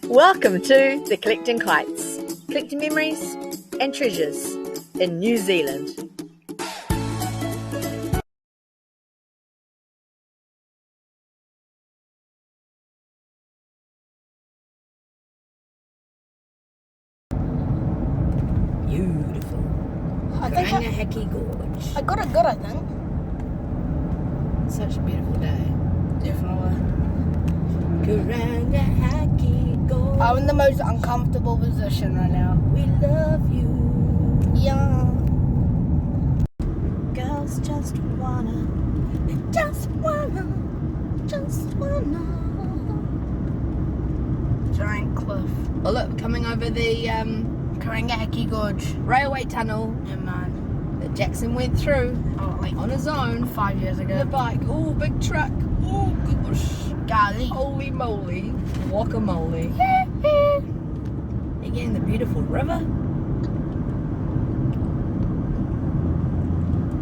Welcome to the Collecting Kites, collecting memories and treasures in New Zealand. Beautiful. Karangahaki Gorge. I got it good, I think. Such a beautiful day. Definitely. Karangahaki Gorge. I'm in the most uncomfortable position right now. We love you. Yeah. Girls just wanna. Giant cliff. Oh look, coming over the Karangahaki Gorge. railway tunnel Yeah, man. that Jackson went through Oh, like on his own. 5 years The ago. bike. Oh, big truck. Oh gosh. Golly. Holy moly. Guacamole. Again, the beautiful river.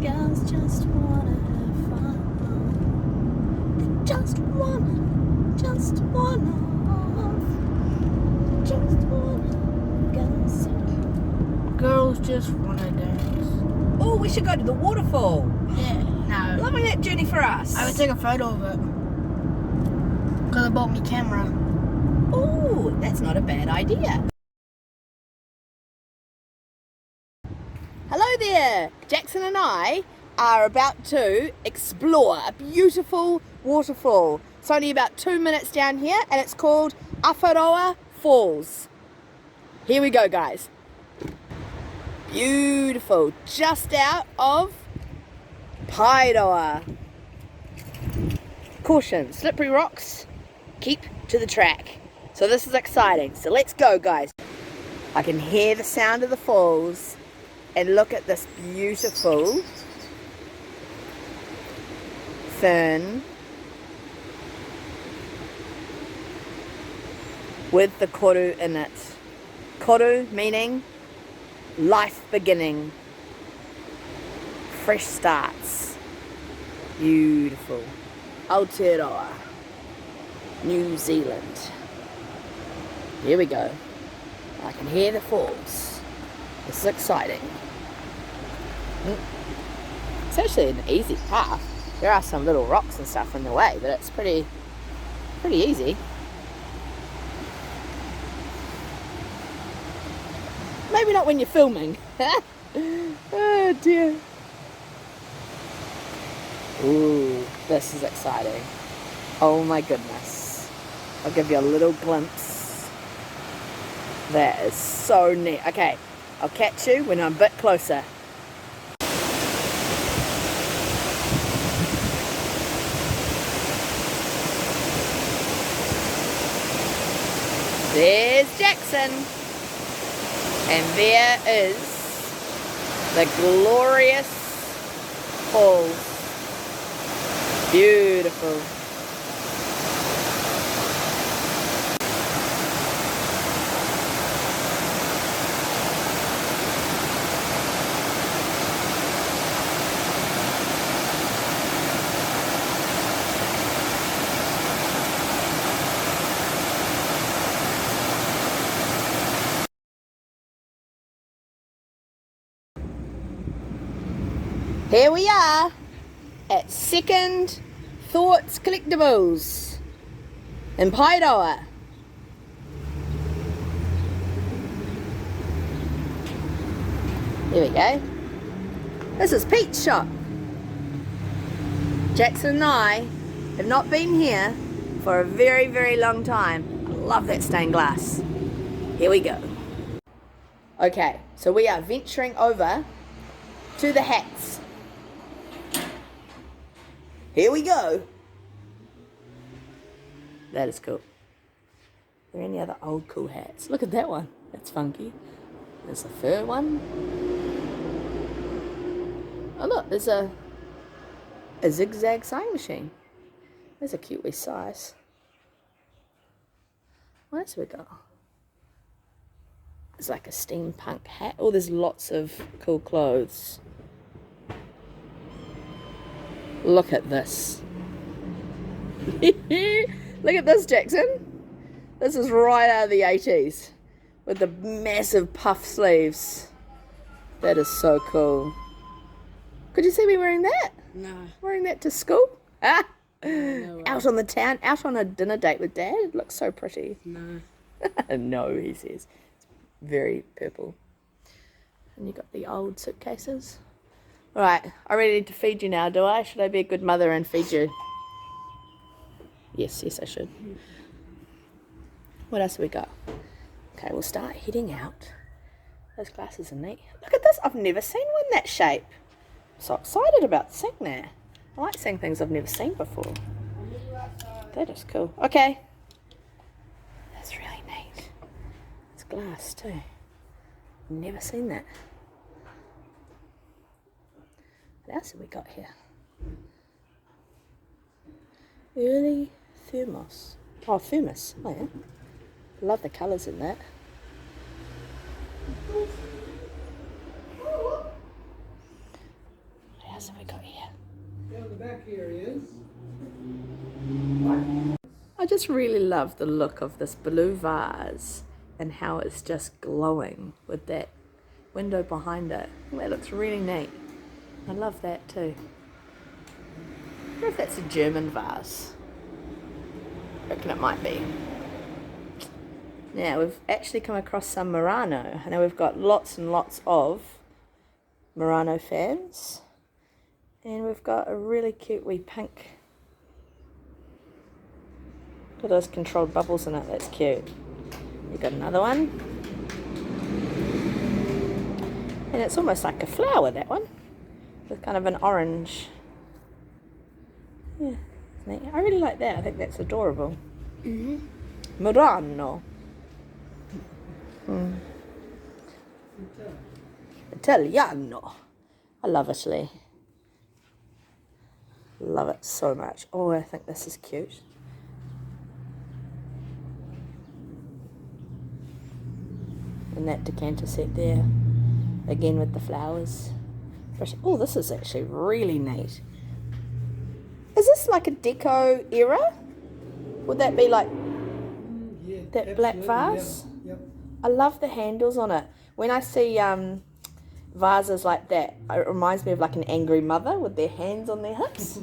Girls just wanna have fun. They just wanna. Girls just wanna dance. Oh, we should go to the waterfall. Yeah. No. Lovely that journey for us. I would take a photo of it. Because I bought me camera. Oh, that's not a bad idea. Hello there. Jackson and I are about to explore a beautiful waterfall. It's only about 2 minutes down here and it's called Paeroa Falls. Here we go, guys. Beautiful. Just out of Paeroa. Caution, slippery rocks. Keep to the track. So this is exciting. So let's go, guys. I can hear the sound of the falls and look at this beautiful fern with the koru in it. Koru meaning life beginning, fresh starts. Beautiful. Aotearoa, New Zealand. Here we go. I can hear the falls. This is exciting. It's actually an easy path. There are some little rocks and stuff in the way, but it's pretty easy. Maybe not when you're filming. Oh dear. Ooh, this is exciting. Oh my goodness. I'll give you a little glimpse. That is so neat. Okay, I'll catch you when I'm a bit closer. There's Jackson. And there is the glorious falls. Beautiful. Here we are at Second Thoughts Collectibles in Paeroa. There we go. This is Pete's shop. Jackson and I have not been here for a very, very long time. I love that stained glass. Here we go. Okay, so we are venturing over to the hats. Here we go. That is cool. Are there any other old cool hats? Look at that one. That's funky. There's a fur one. Oh look, there's a zigzag sewing machine. There's a cute wee size. What else have we got? It's like a steampunk hat. Oh, there's lots of cool clothes. Look at this. Look at this, Jackson. This is right out of the 80s with the massive puff sleeves. That is so cool. Could you see me wearing that? No. Wearing that to school? Ah! No. Out on the town, out on a dinner date with Dad. It looks so pretty. No. No, he says. It's very purple. And you got the old suitcases. All right, I really need to feed you now, do I? Should I be a good mother and feed you? Yes, I should. What else have we got? Okay, we'll start heading out. Those glasses are neat. Look at this. I've never seen one that shape. I'm so excited about seeing that. I like seeing things I've never seen before. That is cool. Okay. That's really neat. It's glass too. Never seen that. What else have we got here? Early thermos. Oh, thermos. Oh, yeah. Love the colours in that. What else have we got here? Down the back here is. I just really love the look of this blue vase and how it's just glowing with that window behind it. That looks really neat. I love that too. I wonder if that's a German vase. I reckon it might be. Now we've actually come across some Murano. I know we've got lots and lots of Murano fans. And we've got a really cute wee pink. Look at those controlled bubbles in it, that's cute. You've got another one. And it's almost like a flower, that one. With kind of an orange. Yeah, neat. I really like that. I think that's adorable. Murano. Italiano. I love Italy. Love it so much. Oh, I think this is cute. And that decanter set there. Again with the flowers. Oh, this is actually really neat. Is this like a deco era? Would that be like Yeah, that black vase? Yeah. Yep. I love the handles on it. When I see vases like that, it reminds me of like an angry mother with their hands on their hips.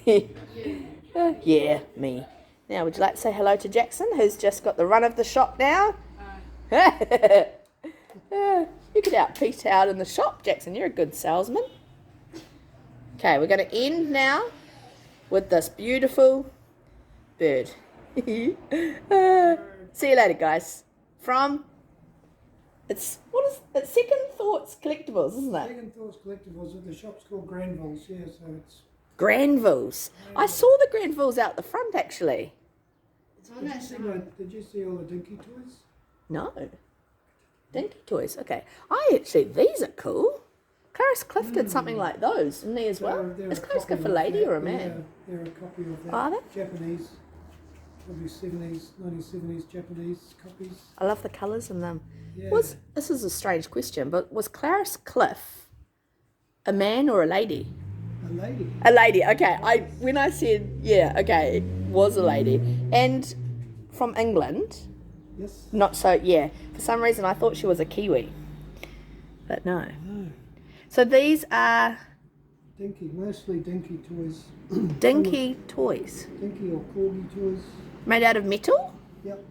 Yeah, me. Now, would you like to say hello to Jackson, who's just got the run of the shop now? You could out-Pete out in the shop, Jackson. You're a good salesman. Okay, we're going to end now with this beautiful bird. See you later, guys. From, it's Second Thoughts Collectibles, isn't it? Second Thoughts Collectibles. The shop's called Granville's. Yeah, so it's. Granville's. I saw the Granville's out the front, actually. It's on that side. Did you see all the dinky toys? No. Dinky toys, okay. These are cool. Clarence Cliff did something like those, didn't he, as well? They're Is a Clarence copy Cliff a of lady that. or a man? They're a copy of that. Are they? Japanese. Probably 1970s Japanese copies. I love the colours in them. Yeah. This is a strange question, but was Clarence Cliff a man or a lady? A lady. A lady, okay. When I said, yeah, okay, it was a lady. And from England, Yes. not so, yeah. For some reason I thought she was a Kiwi. But no. No. So these are Dinky, mostly dinky toys. dinky toys. Dinky or corgi toys. Made out of metal? Yep.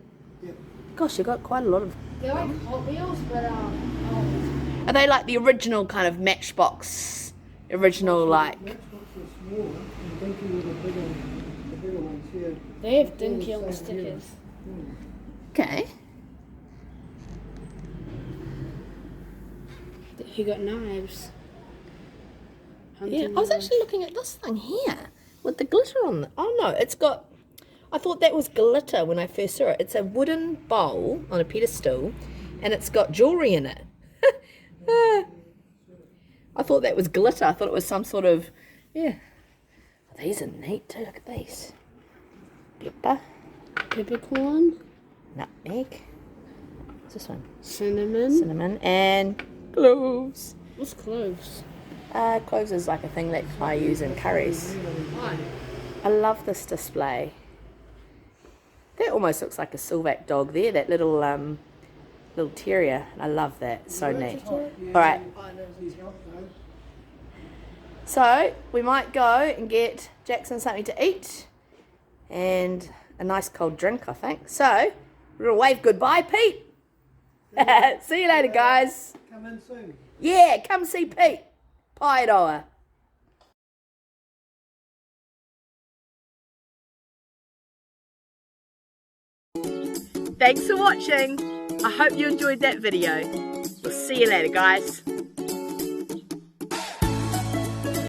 Yep. Gosh, you got quite a lot of... They're like Hot Wheels, but Are they like the original kind of Matchbox? Original like... Matchbox are smaller and dinky were the bigger ones, yeah. they have All dinky on the same here. stickers. Okay. He got knives. Yeah, I was actually looking at this thing here with the glitter on it. Oh no, it's got... I thought that was glitter when I first saw it. It's a wooden bowl on a pedestal and it's got jewellery in it. I thought that was glitter. I thought it was some sort of... Yeah. These are neat too. Look at these. Pepper. Peppercorn, Nutmeg. What's this one? cinnamon. Cinnamon and cloves. What's cloves? Cloves is like a thing that I use in curries. Why? I love this display. That almost looks like a Silvac dog there, that little little terrier. I love that. So neat. All right. So we might go and get Jackson something to eat and a nice cold drink, I think. So we're gonna wave goodbye, Pete. See you later, guys. Come in soon. Yeah, come see Pete. Paeroa. Thanks for watching. I hope you enjoyed that video. We'll see you later, guys.